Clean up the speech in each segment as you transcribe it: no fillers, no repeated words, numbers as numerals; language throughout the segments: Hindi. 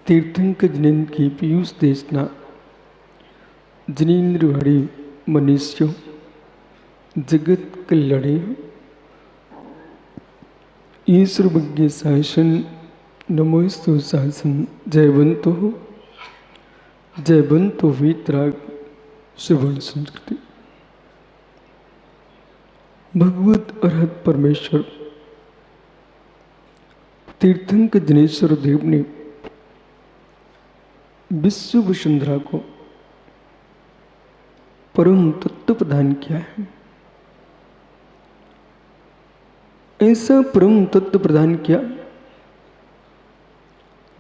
तीर्थंकर जिनेन्द्र की पीयूष देशना जिनेन्द्र वाणी मनुष्यों जगत कल्याणी ईश्वर भज्ञ शासन नमोस्तु शासन जयवंतो वीतराग श्रवण संस्कृति। भगवत अरहत परमेश्वर तीर्थंकर जिनेश्वर देव ने विश्व वसुंधरा को परम तत्व प्रदान किया है। ऐसा परम तत्व प्रदान किया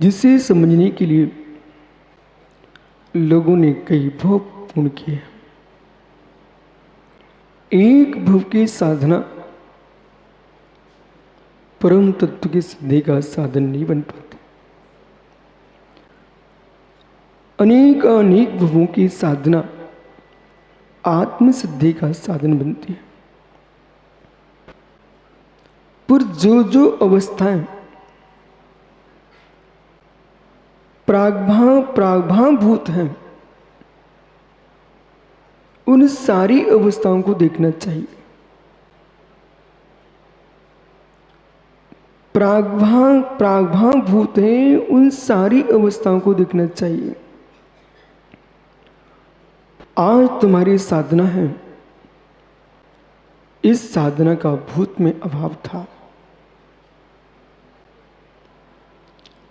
जिसे समझने के लिए लोगों ने कई भव पूर्ण किए। एक भव की साधना परम तत्व की सिद्धि का साधन नहीं बन पाती। अनेक अनेक भवों की साधना आत्म सिद्धि का साधन बनती है। पर जो अवस्थाएं प्रागभावभूत हैं उन सारी अवस्थाओं को देखना चाहिए। प्रागभावभूत हैं उन सारी अवस्थाओं को देखना चाहिए। आज तुम्हारी साधना है, इस साधना का भूत में अभाव था।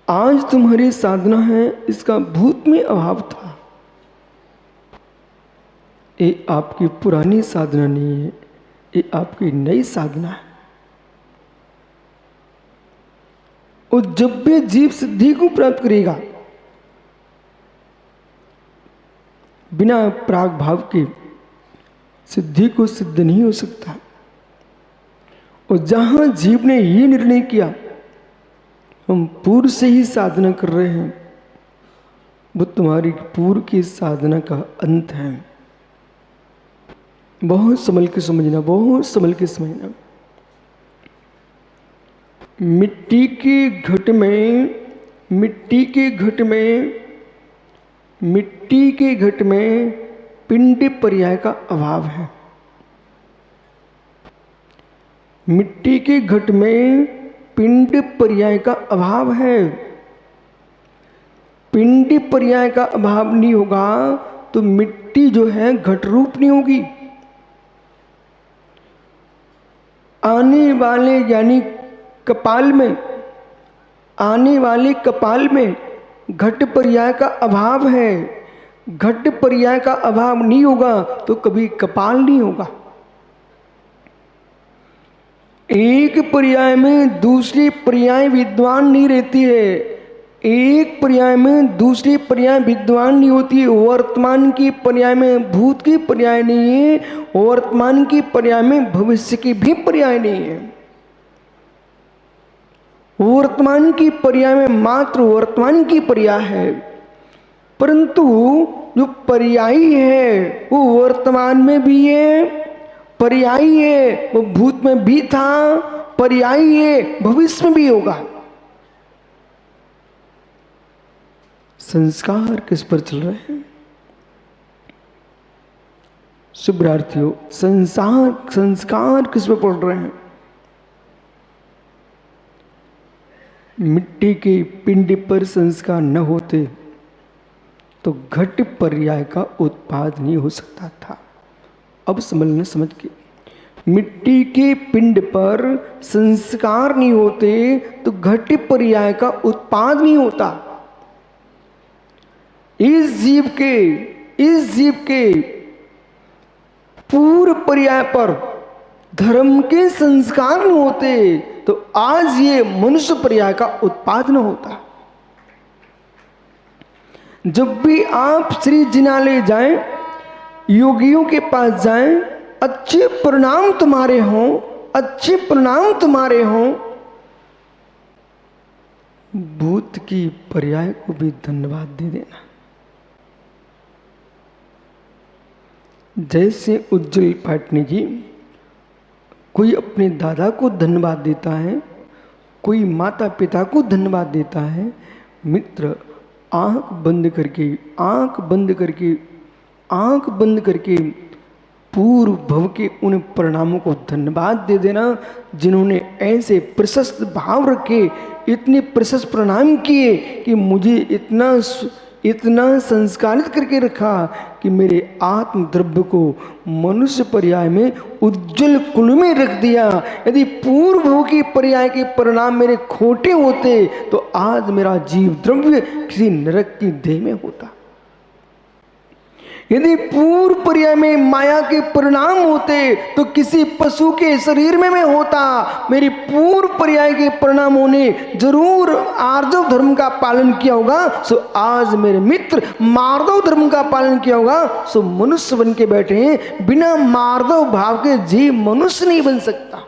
आज तुम्हारी साधना है, इसका भूत में अभाव था। ये आपकी पुरानी साधना नहीं है, ये आपकी नई साधना है। और जब भी जीव सिद्धि को प्राप्त करेगा बिना प्राग भाव के सिद्धि को सिद्ध नहीं हो सकता। और जहां जीव ने ये निर्णय किया हम पूर्व से ही साधना कर रहे हैं, वो तुम्हारी पूर्व की साधना का अंत है। बहुत संभल के समझना, बहुत संभल के समझना। मिट्टी के घट में पिंड पर्याय का अभाव है। मिट्टी के घट में पिंड पर्याय का अभाव है। पिंड पर्याय का अभाव नहीं होगा तो मिट्टी जो है घट रूप नहीं होगी। आने वाले यानी आने वाले कपाल में घट पर्याय का अभाव है। घट पर्याय का अभाव नहीं होगा तो कभी कपाल नहीं होगा। एक पर्याय में दूसरी पर्याय विद्वान नहीं रहती है। एक पर्याय में दूसरी पर्याय विद्वान नहीं होती है। वर्तमान की पर्याय में भूत की पर्याय नहीं है, वर्तमान की पर्याय में भविष्य की भी पर्याय नहीं है। वर्तमान की पर्याय में मात्र वर्तमान की पर्याय है, परंतु जो पर्यायी है वो वर्तमान में भी है, पर्यायी है वो भूत में भी था, पर्यायी है भविष्य में भी होगा। संस्कार किस पर चल रहे हैं शुभ्रार्थियों? संस्कार किस पर पड़ रहे हैं? मिट्टी के पिंड पर संस्कार न होते तो घट पर्याय का उत्पाद नहीं हो सकता था। अब समझ के मिट्टी के पिंड पर संस्कार नहीं होते तो घट पर्याय का उत्पाद नहीं होता। इस जीव के पूर्व पर्याय पर धर्म के संस्कार नहीं होते तो आज ये मनुष्य पर्याय का उत्पाद न होता। जब भी आप श्री जिनालय जाएं, योगियों के पास जाएं, अच्छे परिणाम तुम्हारे हों, भूत की पर्याय को भी धन्यवाद दे देना। जैसे उज्जवल पाटनी जी, कोई अपने दादा को धन्यवाद देता है, कोई माता पिता को धन्यवाद देता है, मित्र आंख बंद करके, आंख बंद करके, आंख बंद करके पूर्व भव के उन परिणामों को धन्यवाद दे देना जिन्होंने ऐसे प्रशस्त भाव रखे, इतने प्रशस्त प्रणाम किए कि मुझे इतना संस्कारित करके रखा कि मेरे आत्म द्रव्य को मनुष्य पर्याय में उज्जवल कुल में रख दिया। यदि पूर्व भव के पर्याय के परिणाम मेरे खोटे होते तो आज मेरा जीव द्रव्य किसी नरक की देह में होता। यदि पूर्व पर्याय में माया के परिणाम होते तो किसी पशु के शरीर में मैं होता। मेरी पूर्व पर्याय के परिणामों ने जरूर आर्जव धर्म का पालन किया होगा, सो आज मेरे मित्र मार्दव धर्म का पालन किया होगा, सो मनुष्य बन के बैठे हैं। बिना मार्दव भाव के जीव मनुष्य नहीं बन सकता।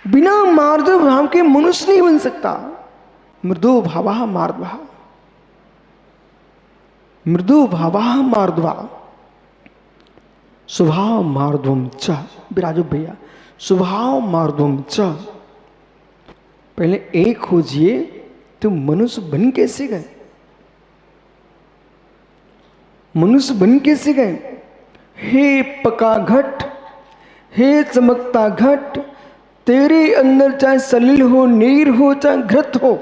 बिना मार्दव भाव के मनुष्य नहीं बन सकता। मृदो भावा मार्दवा, मृदु भावा मार्दवा, स्वभाव मार्दवम च। विराजो भैया, स्वभाव मार्दवम च। पहले एक खोजिए, तुम मनुष्य बन कैसे गए? मनुष्य बन कैसे गए? हे पका घट, हे चमकता घट, तेरे अंदर चाहे सलिल हो, नीर हो, चाहे घृत हो,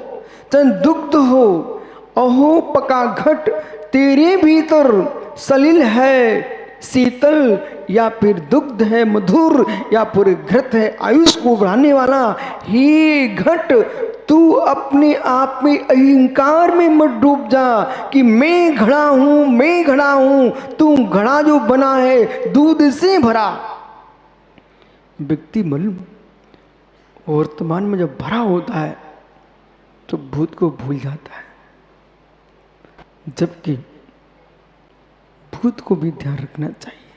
चाहे दुग्ध हो, अहो पका घट, तेरे भीतर सलिल है शीतल, या फिर दुग्ध है मधुर, या फिर घृत है आयुष को बढ़ाने वाला। हे घट, तू अपने आप में अहंकार में मत डूब जा कि मैं घड़ा हूं, मैं घड़ा हूं। तू घड़ा जो बना है दूध से भरा। व्यक्ति मन वर्तमान में जब भरा होता है तो भूत को भूल जाता है, जबकि भूत को भी ध्यान रखना चाहिए,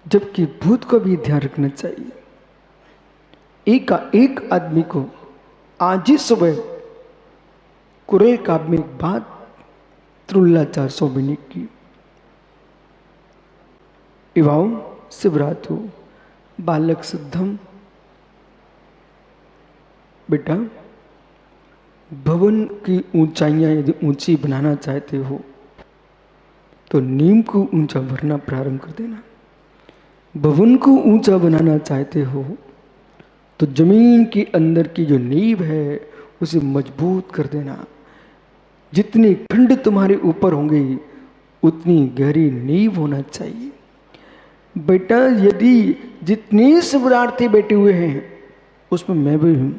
जबकि भूत को भी ध्यान रखना चाहिए। एक आदमी को आज ही सुबह कुरेल काव्य में एक बात त्रुल्लाचार स्वामी ने की। इवाओ शिवरातु बालक सिद्धम, बेटा भवन की ऊंचाइयां यदि ऊंची बनाना चाहते हो तो नींव को ऊंचा भरना प्रारंभ कर देना। भवन को ऊंचा बनाना चाहते हो तो जमीन के अंदर की जो नींव है उसे मजबूत कर देना। जितने खंड तुम्हारे ऊपर होंगे उतनी गहरी नींव होना चाहिए। बेटा यदि जितने शिवरार्थी बैठे हुए हैं उसमें मैं भी हूं।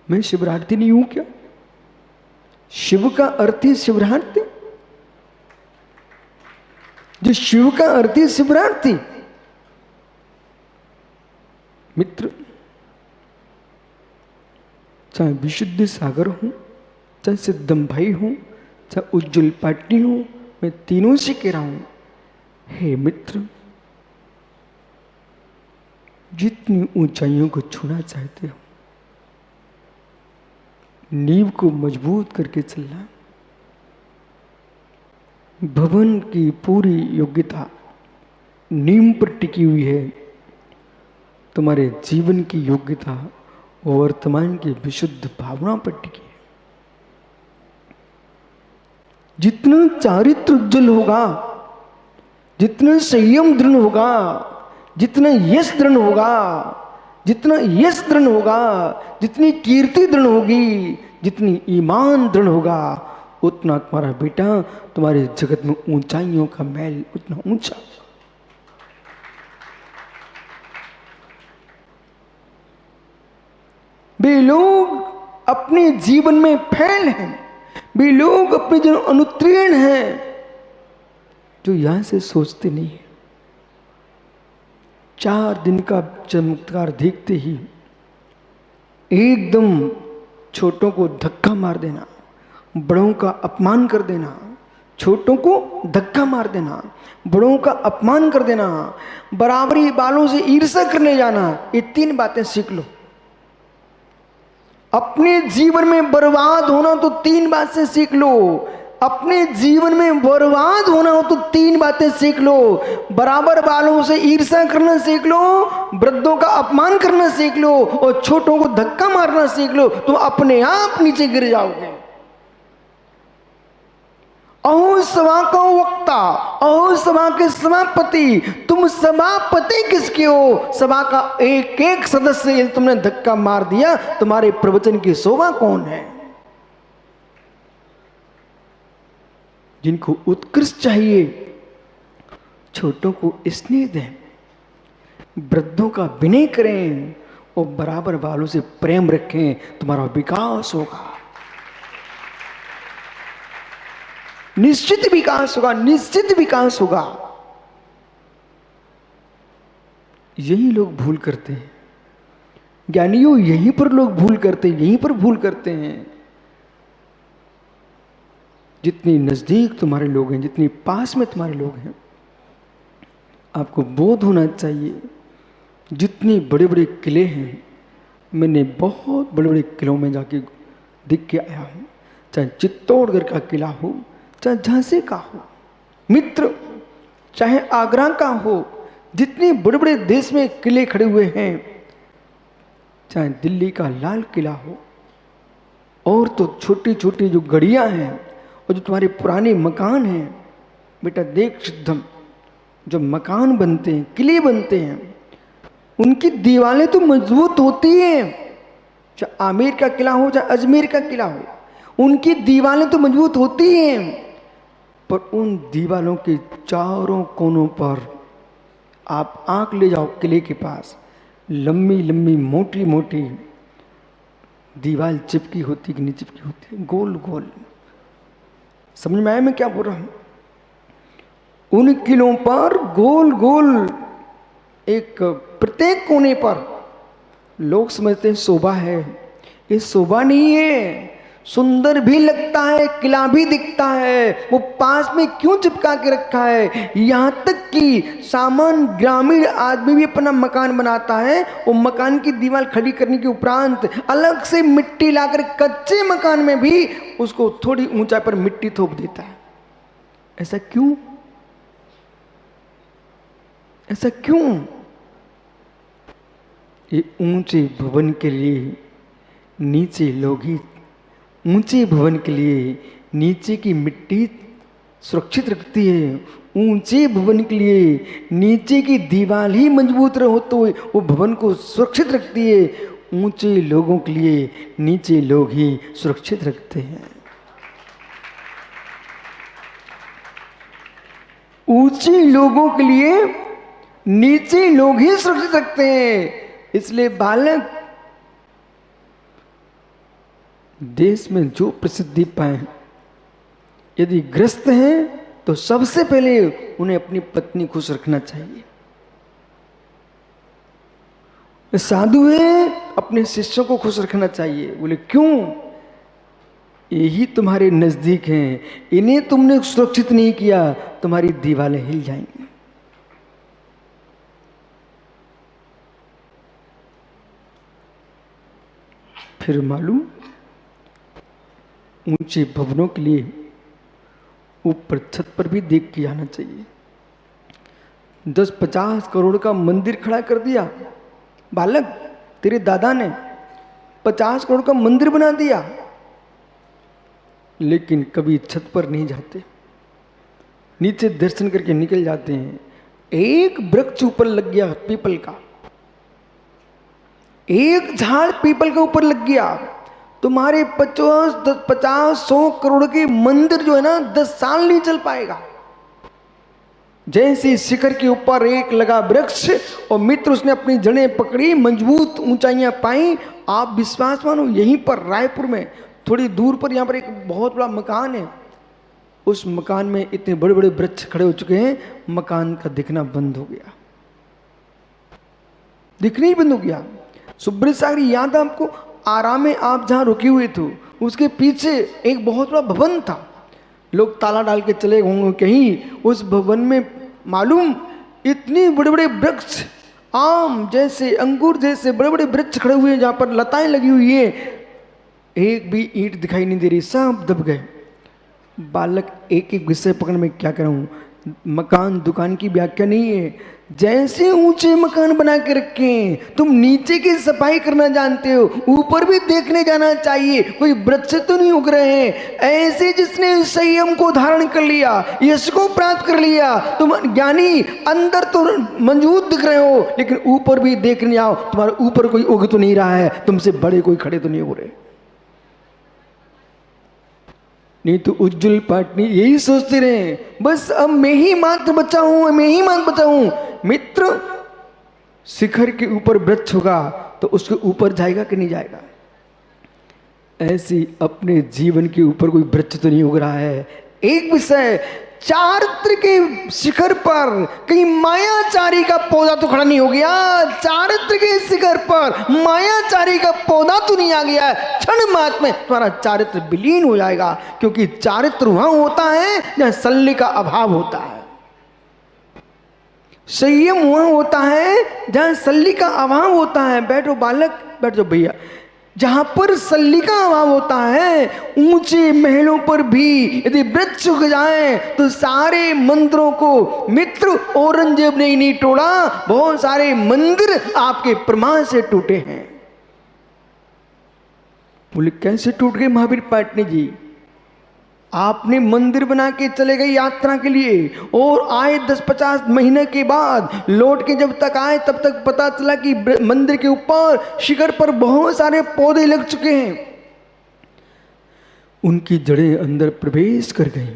मैं शिवरार्थी नहीं हूं क्या? शिव का अर्थ ही शिवरार्थी। जो शिव का अर्थ ही शिवरार्थी। मित्र, चाहे विशुद्ध सागर हूं, चाहे सिद्धम भाई हूं, चाहे उज्जवल पाटनी हूं, मैं तीनों से कह रहा हूं, हे मित्र, जितनी ऊंचाइयों को छूना चाहते हो नींव को मजबूत करके चलना। भवन की पूरी योग्यता नींव पर टिकी हुई है। तुम्हारे जीवन की योग्यता वर्तमान की विशुद्ध भावना पर टिकी है। जितना चारित्र उज्जवल होगा, जितना संयम दृढ़ होगा, जितना यश दृढ़ होगा, जितना यश दृढ़ होगा, जितनी कीर्ति दृढ़ होगी, जितनी ईमान दृढ़ होगा, उतना तुम्हारा बेटा तुम्हारे जगत में ऊंचाइयों का महल उतना ऊंचा। वे लोग अपने जीवन में फैल हैं, वे लोग अपने जीवन अनुत्तीर्ण हैं जो यहां से सोचते नहीं है। 4 दिन का चमत्कार देखते ही एकदम छोटों को धक्का मार देना, बड़ों का अपमान कर देना, छोटों को धक्का मार देना, बड़ों का अपमान कर देना, बराबरी बालों से ईर्ष्या करने जाना, ये 3 बातें सीख लो। अपने जीवन में बर्बाद होना तो 3 बात से सीख लो। अपने जीवन में बर्बाद होना हो तो 3 बातें सीख लो। बराबर वालों से ईर्ष्या करना सीख लो, वृद्धों का अपमान करना सीख लो और छोटों को धक्का मारना सीख लो, तुम अपने आप नीचे गिर जाओगे। अहो सभा का वक्ता, अहो सभा के सभापति, तुम सभापति किसके हो? सभा का एक एक सदस्य यदि तुमने धक्का मार दिया, तुम्हारे प्रवचन की शोभा कौन है? जिनको उत्कृष्ट चाहिए, छोटों को स्नेह दें, वृद्धों का विनय करें और बराबर वालों से प्रेम रखें, तुम्हारा विकास होगा, निश्चित विकास होगा, निश्चित विकास होगा। यही लोग भूल करते हैं ज्ञानियों, यहीं पर लोग भूल करते हैं, यहीं पर भूल करते हैं। जितनी नजदीक तुम्हारे लोग हैं, जितनी पास में तुम्हारे लोग हैं, आपको बोध होना चाहिए। जितने बड़े बड़े किले हैं, मैंने बहुत बड़े बड़े किलों में जाके दिख के आया हूँ, चाहे चित्तौड़गढ़ का किला हो, चाहे झांसी का हो मित्र, चाहे आगरा का हो, जितने बड़े बड़े देश में किले खड़े हुए हैं, चाहे दिल्ली का लाल किला हो, और तो छोटी छोटी जो गढ़ियाँ हैं और जो तुम्हारे पुराने मकान हैं, बेटा देख सिद्धम, जो मकान बनते हैं, किले बनते हैं, उनकी दीवारें तो मजबूत होती हैं। चाहे आमेर का किला हो, चाहे अजमेर का किला हो, उनकी दीवारें तो मजबूत होती हैं, पर उन दीवारों के चारों कोनों पर आप आंख ले जाओ किले के पास, लंबी लंबी मोटी मोटी दीवार चिपकी होती कि नहीं चिपकी होती, गोल गोल। समझ में आया मैं क्या बोल रहा हूं? उन किलों पर गोल गोल एक प्रत्येक कोने पर लोग समझते हैं शोभा है, ये शोभा नहीं है, सुंदर भी लगता है, किला भी दिखता है, वो पास में क्यों चिपका के रखा है? यहां तक कि सामान्य ग्रामीण आदमी भी अपना मकान बनाता है, वो मकान की दीवार खड़ी करने के उपरांत अलग से मिट्टी लाकर कच्चे मकान में भी उसको थोड़ी ऊंचाई पर मिट्टी थोप देता है। ऐसा क्यों? ऐसा क्यों? ये ऊंचे भवन के लिए नीचे लोग ही, ऊंचे भवन के लिए नीचे की मिट्टी सुरक्षित रखती है, ऊंचे भवन के लिए नीचे की दीवार ही मजबूत रहो तो वो भवन को सुरक्षित रखती है, ऊंचे लोगों के लिए नीचे लोग ही सुरक्षित रखते हैं। ऊंचे लोगों के लिए नीचे लोग ही सुरक्षित रखते हैं। इसलिए बालक देश में जो प्रसिद्धि पाए, यदि ग्रस्त हैं तो सबसे पहले उन्हें अपनी पत्नी खुश रखना चाहिए। साधु है, अपने शिष्यों को खुश रखना चाहिए। बोले क्यों? यही तुम्हारे नजदीक हैं, इन्हें तुमने सुरक्षित नहीं किया, तुम्हारी दीवारें हिल जाएंगी। फिर मालूम, ऊंचे भवनों के लिए ऊपर छत पर भी देख के आना चाहिए। 10-50 करोड़ का मंदिर खड़ा कर दिया बालक, तेरे दादा ने 50 करोड़ का मंदिर बना दिया, लेकिन कभी छत पर नहीं जाते, नीचे दर्शन करके निकल जाते हैं। एक वृक्ष ऊपर लग गया पीपल का, एक झाड़ पीपल के ऊपर लग गया, तुम्हारे 50-100 करोड़ के मंदिर जो है ना 10 साल नहीं चल पाएगा। जैसे शिखर के ऊपर एक लगा वृक्ष और मित्र उसने अपनी जड़ें पकड़ी, मजबूत ऊंचाइयां पाई। आप विश्वास मानो, यहीं पर रायपुर में थोड़ी दूर पर यहाँ पर एक बहुत बड़ा मकान है, उस मकान में इतने बड़े बड़े वृक्ष खड़े हो चुके हैं, मकान का दिखना बंद हो गया, दिखना ही बंद हो गया। सुब्रत सागर याद है आपको? आराम में आप जहाँ रुके हुए थे उसके पीछे एक बहुत बड़ा भवन था, लोग ताला डाल के चले होंगे कहीं। उस भवन में मालूम इतने बड़े बड़े वृक्ष, आम जैसे, अंगूर जैसे बड़े बड़े वृक्ष खड़े हुए हैं, जहाँ पर लताएं लगी हुई है, एक भी ईंट दिखाई नहीं दे रही, सब दब गए। बालक एक एक विषय पकड़ में क्या कर रहा हूँ, मकान दुकान की व्याख्या नहीं है। जैसे ऊंचे मकान बना के रखें, तुम नीचे की सफाई करना जानते हो, ऊपर भी देखने जाना चाहिए कोई वृक्ष तो नहीं उग रहे हैं। ऐसे जिसने संयम को धारण कर लिया, यश को प्राप्त कर लिया, तुम ज्ञानी अंदर तो मौजूद दिख रहे हो, लेकिन ऊपर भी देखने आओ, तुम्हारे ऊपर कोई उग तो नहीं रहा है, तुमसे बड़े कोई खड़े तो नहीं हो रहे। नहीं तो उज्जवल पाटनी यही सोचते रहे, बस अब मैं ही मात्र बचा हूं, मैं ही मात्र बचा हूं। मित्र, शिखर के ऊपर वृक्ष होगा तो उसके ऊपर जाएगा कि नहीं जाएगा? ऐसी अपने जीवन के ऊपर कोई वृक्ष तो नहीं उग रहा है। एक विषय, चारित्र के शिखर पर कहीं मायाचारी का पौधा तो खड़ा नहीं हो गया। चारित्र के शिखर पर मायाचारी का पौधा तो नहीं आ गया। क्षण मात्र में तुम्हारा चारित्र विलीन हो जाएगा, क्योंकि चारित्र वहां होता है जहां शल्य का अभाव होता है, संयम वहां होता है जहां शल्य का अभाव होता है। बैठो बालक, बैठ जाओ भैया। जहां पर शल्य का अभाव होता है, ऊंचे महलों पर भी यदि वृक्ष उग जाए तो सारे मंदिरों को, मित्र औरंगजेब ने ही नहीं तोड़ा, बहुत सारे मंदिर आपके प्रमाण से टूटे हैं। बोले कैसे टूट गए महावीर पाटनी जी? आपने मंदिर बना के चले गए यात्रा के लिए, और आए 10-50 महीने के बाद लौट के जब तक आए तब तक पता चला कि मंदिर के ऊपर शिखर पर बहुत सारे पौधे लग चुके हैं। उनकी जड़ें अंदर प्रवेश कर गई।